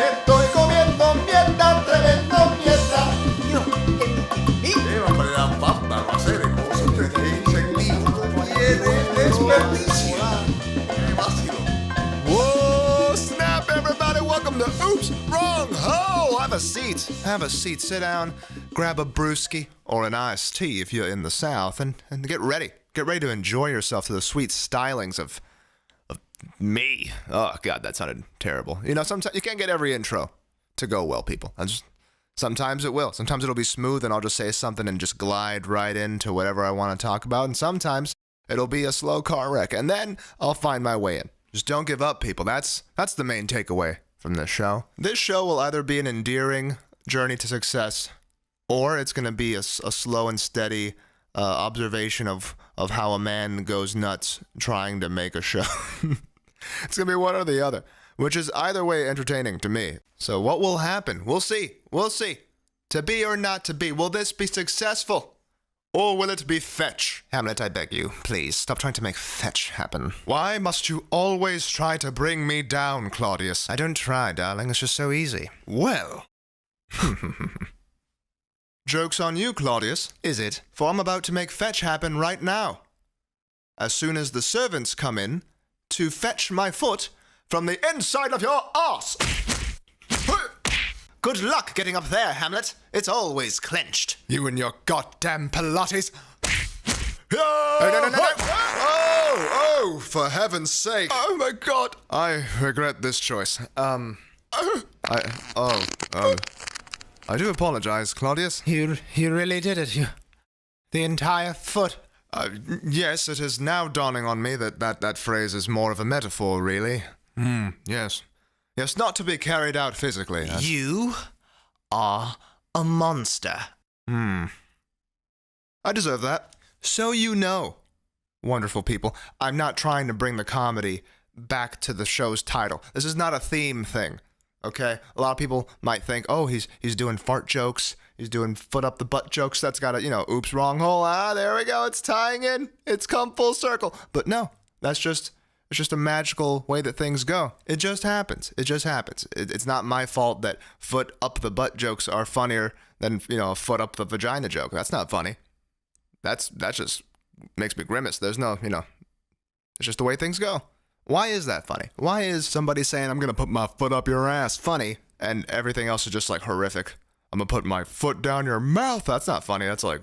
Estoy comiendo mierda, tremendo mierda. ¡Qué barbaridad! Basta, no hacer cosas que dicen libros. ¡Tiene desperdicio! ¡Qué vacilo! Whoa, snap everybody, welcome to Oops, Wrong Ho! Have a seat, sit down, grab a brewski or an iced tea if you're in the South, and get ready. Get ready to enjoy yourself to the sweet stylings of me. Oh, God, that sounded terrible. You know, sometimes you can't get every intro to go well, people. Sometimes it will. Sometimes it'll be smooth and I'll just say something and just glide right into whatever I want to talk about. And sometimes it'll be a slow car wreck and then I'll find my way in. Just don't give up, people. That's the main takeaway from this show. This show will either be an endearing journey to success or it's going to be a slow and steady observation of how a man goes nuts trying to make a show. It's going to be one or the other, which is either way entertaining to me. So what will happen? We'll see. We'll see. To be or not to be. Will this be successful? Or will it be fetch? Hamlet, I beg you, please, stop trying to make fetch happen. Why must you always try to bring me down, Claudius? I don't try, darling. It's just so easy. Well. Joke's on you, Claudius. Is it? For I'm about to make fetch happen right now. As soon as the servants come in, to fetch my foot from the inside of your arse. Good luck getting up there, Hamlet. It's always clenched. You and your goddamn Pilates. No. Oh, for heaven's sake. Oh, my God. I regret this choice. I do apologize, Claudius. You really did it. The entire foot. Yes, it is now dawning on me that phrase is more of a metaphor, really. Yes. Yes, not to be carried out physically. You are a monster. I deserve that. So you know, wonderful people, I'm not trying to bring the comedy back to the show's title. This is not a theme thing, okay? A lot of people might think, oh, he's doing fart jokes. He's doing foot up the butt jokes. That's got a, oops, wrong hole. There we go. It's tying in. It's come full circle. But no, it's just a magical way that things go. It just happens. It just happens. It's not my fault that foot up the butt jokes are funnier than, a foot up the vagina joke. That's not funny. That just makes me grimace. There's no, it's just the way things go. Why is that funny? Why is somebody saying, I'm going to put my foot up your ass funny and everything else is just like horrific? I'm going to put my foot down your mouth. That's not funny. That's like,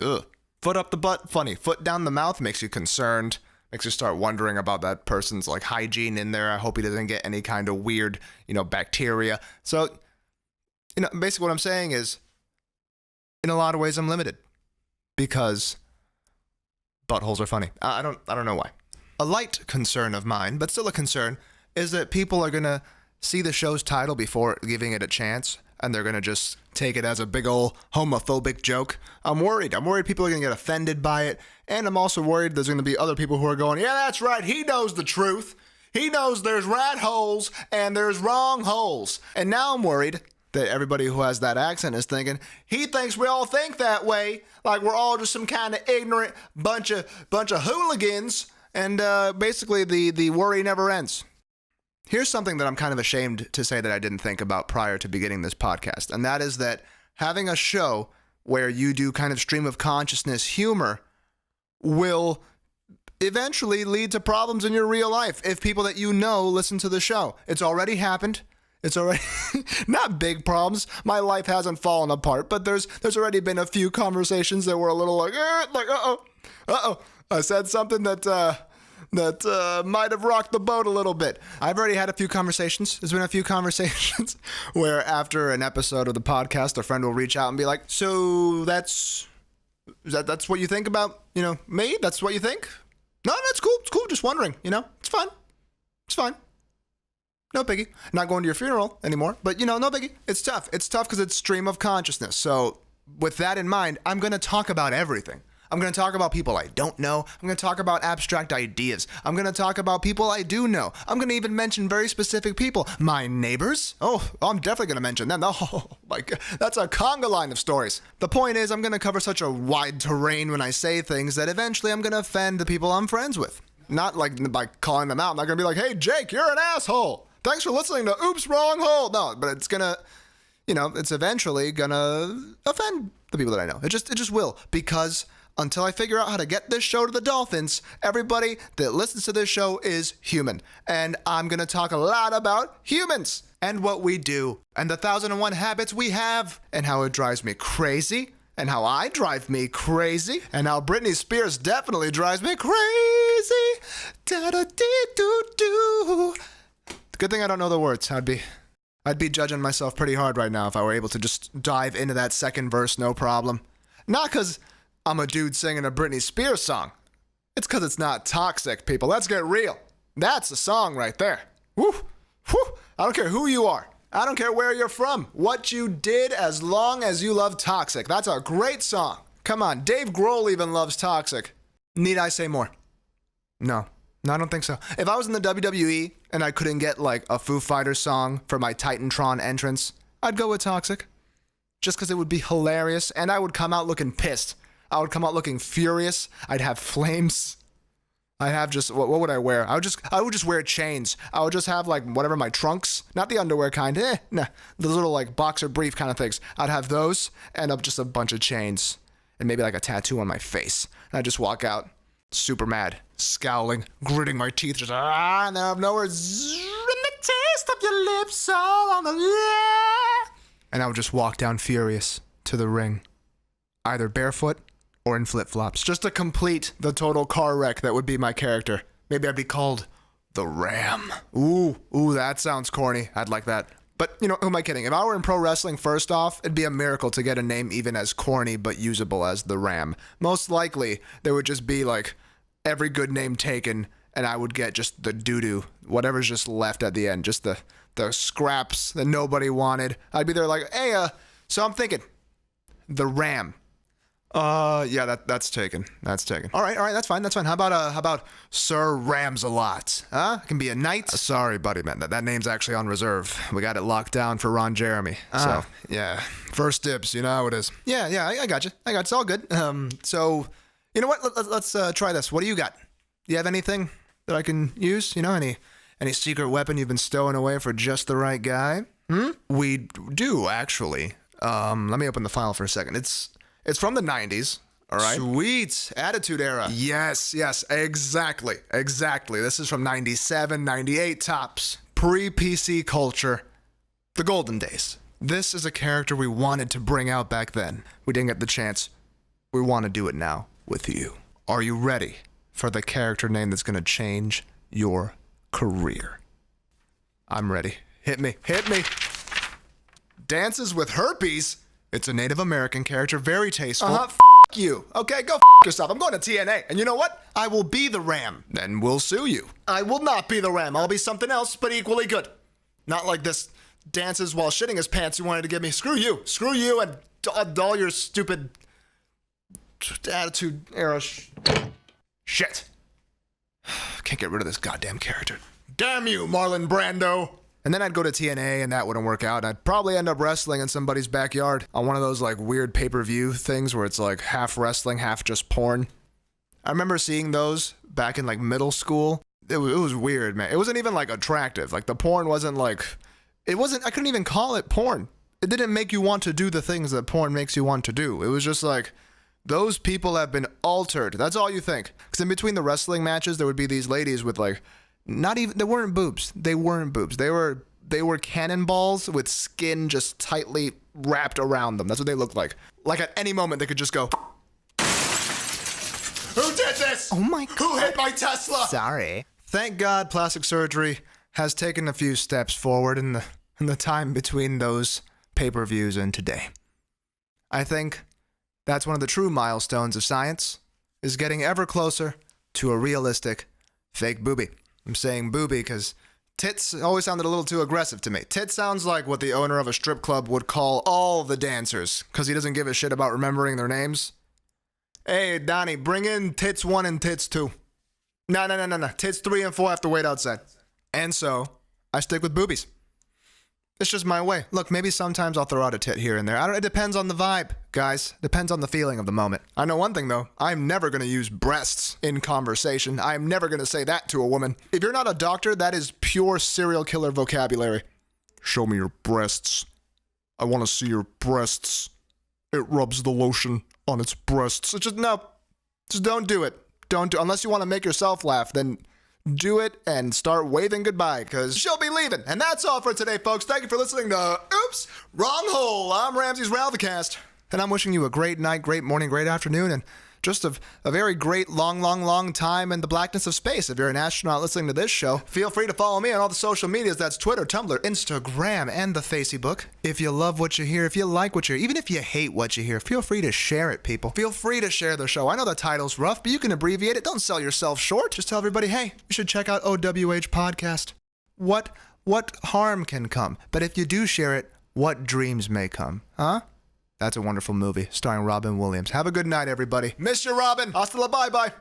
ugh. Foot up the butt, funny. Foot down the mouth makes you concerned. Makes you start wondering about that person's like hygiene in there. I hope he doesn't get any kind of weird, bacteria. So, basically what I'm saying is, in a lot of ways, I'm limited because buttholes are funny. I don't know why. A light concern of mine, but still a concern, is that people are going to see the show's title before giving it a chance, and they're going to just take it as a big ol' homophobic joke. I'm worried. People are going to get offended by it, and I'm also worried there's going to be other people who are going, yeah, that's right, he knows the truth. He knows there's right holes and there's wrong holes. And now I'm worried that everybody who has that accent is thinking, he thinks we all think that way, like we're all just some kind of ignorant bunch of hooligans, and basically the worry never ends. Here's something that I'm kind of ashamed to say that I didn't think about prior to beginning this podcast, and that is that having a show where you do kind of stream of consciousness humor will eventually lead to problems in your real life if people that you know listen to the show. It's already happened. It's already not big problems. My life hasn't fallen apart, but there's already been a few conversations that were a little like uh-oh. I said something that might have rocked the boat a little bit. I've already had a few conversations. There's been a few conversations where after an episode of the podcast, a friend will reach out and be like, so that's what you think about, me? That's what you think? No, that's cool. It's cool. Just wondering, it's fine. It's fine. No biggie. Not going to your funeral anymore, but no biggie. It's tough. It's tough because it's stream of consciousness. So with that in mind, I'm going to talk about everything. I'm going to talk about people I don't know. I'm going to talk about abstract ideas. I'm going to talk about people I do know. I'm going to even mention very specific people. My neighbors. Oh, I'm definitely going to mention them. Oh, my God. That's a conga line of stories. The point is, I'm going to cover such a wide terrain when I say things that eventually I'm going to offend the people I'm friends with. Not like by calling them out. I'm not going to be like, hey, Jake, you're an asshole. Thanks for listening to Oops, Wrong Hole. No, but it's gonna, it's eventually gonna offend the people that I know. It just will, because until I figure out how to get this show to the dolphins, everybody that listens to this show is human. And I'm gonna talk a lot about humans and what we do and the 1001 habits we have and how it drives me crazy and how I drive me crazy and how Britney Spears definitely drives me crazy. Da-da-dee-doo-doo. Good thing I don't know the words. I'd be judging myself pretty hard right now if I were able to just dive into that second verse, no problem. Not because I'm a dude singing a Britney Spears song. It's because it's not toxic, people. Let's get real. That's a song right there. Woo, woo. I don't care who you are. I don't care where you're from. What you did, as long as you love Toxic. That's a great song. Come on, Dave Grohl even loves Toxic. Need I say more? No, I don't think so. If I was in the WWE and I couldn't get like a Foo Fighters song for my Titantron entrance, I'd go with Toxic. Just because it would be hilarious, and I would come out looking pissed. I would come out looking furious. I'd have flames. I'd have just, what would I wear? I would just wear chains. I would just have like whatever, my trunks, not the underwear kind, nah, the little like boxer brief kind of things. I'd have those and just a bunch of chains and maybe like a tattoo on my face. And I'd just walk out super mad, scowling, gritting my teeth, just and then out of nowhere, and the taste of your lips all on the and I would just walk down furious to the ring, either barefoot or in flip-flops, just to complete the total car wreck that would be my character. Maybe I'd be called the Ram. Ooh, that sounds corny. I'd like that. But, who am I kidding? If I were in pro wrestling, first off, it'd be a miracle to get a name even as corny but usable as the Ram. Most likely, there would just be, like, every good name taken, and I would get just the doo-doo, whatever's just left at the end, just the scraps that nobody wanted. I'd be there like, hey, so I'm thinking, the Ram. Yeah, that's taken. That's taken. All right, that's fine. How about Sir Rams-a-lot? Huh? Can be a knight? Sorry, buddy, man. That name's actually on reserve. We got it locked down for Ron Jeremy. So, yeah. First dibs, you know how it is. Yeah, I got you. It's all good. So, you know what? Let's try this. What do you got? You have anything that I can use? Any secret weapon you've been stowing away for just the right guy? We do, actually. Let me open the file for a second. It's from the 90s, all right? Sweet. Attitude Era. Yes, exactly. This is from 97, 98 tops. Pre-PC culture. The golden days. This is a character we wanted to bring out back then. We didn't get the chance. We want to do it now with you. Are you ready for the character name that's going to change your career? I'm ready. Hit me. Dances with Herpes? It's a Native American character, very tasteful. F*** you. Okay, go f*** yourself. I'm going to TNA. And you know what? I will be the Ram. Then we'll sue you. I will not be the Ram. I'll be something else, but equally good. Not like this dances while shitting his pants you wanted to give me. Screw you and all your stupid Attitude Era shit. Can't get rid of this goddamn character. Damn you, Marlon Brando. And then I'd go to TNA and that wouldn't work out. I'd probably end up wrestling in somebody's backyard on one of those like weird pay-per-view things where it's like half wrestling, half just porn. I remember seeing those back in like middle school. It was weird, man. It wasn't even like attractive. Like the porn wasn't like, I couldn't even call it porn. It didn't make you want to do the things that porn makes you want to do. It was just like, those people have been altered. That's all you think. Because in between the wrestling matches, there would be these ladies with like, they weren't boobs. They were cannonballs with skin just tightly wrapped around them. That's what they looked like. Like at any moment, they could just go, who did this? Oh my God. Who hit my Tesla? Sorry. Thank God plastic surgery has taken a few steps forward in the time between those pay-per-views and today. I think that's one of the true milestones of science, is getting ever closer to a realistic fake boobie. I'm saying boobie because tits always sounded a little too aggressive to me. Tits sounds like what the owner of a strip club would call all the dancers because he doesn't give a shit about remembering their names. Hey, Donnie, bring in tits 1 and tits 2. No. Tits 3 and 4 have to wait outside. And so, I stick with boobies. It's just my way. Look, maybe sometimes I'll throw out a tit here and there. It depends on the vibe, guys. Depends on the feeling of the moment. I know one thing, though. I'm never going to use breasts in conversation. I'm never going to say that to a woman. If you're not a doctor, that is pure serial killer vocabulary. Show me your breasts. I want to see your breasts. It rubs the lotion on its breasts. It's just, no. Just don't do it. Don't do it. Unless you want to make yourself laugh, then do it and start waving goodbye, because she'll be leaving. And that's all for today, folks. Thank you for listening to Oops, Wrong Hole. I'm Ramses Ralthacast. And I'm wishing you a great night, great morning, great afternoon, and just a very great long time in the blackness of space. If you're an astronaut listening to this show, feel free to follow me on all the social medias. That's Twitter, Tumblr, Instagram, and the Facebook. If you love what you hear, if you like what you hear, even if you hate what you hear, feel free to share it, people. Feel free to share the show. I know the title's rough, but you can abbreviate it. Don't sell yourself short. Just tell everybody, hey, you should check out OWH Podcast. What harm can come? But if you do share it, what dreams may come? Huh? That's a wonderful movie starring Robin Williams. Have a good night, everybody. Miss you, Robin. Hasta la bye-bye.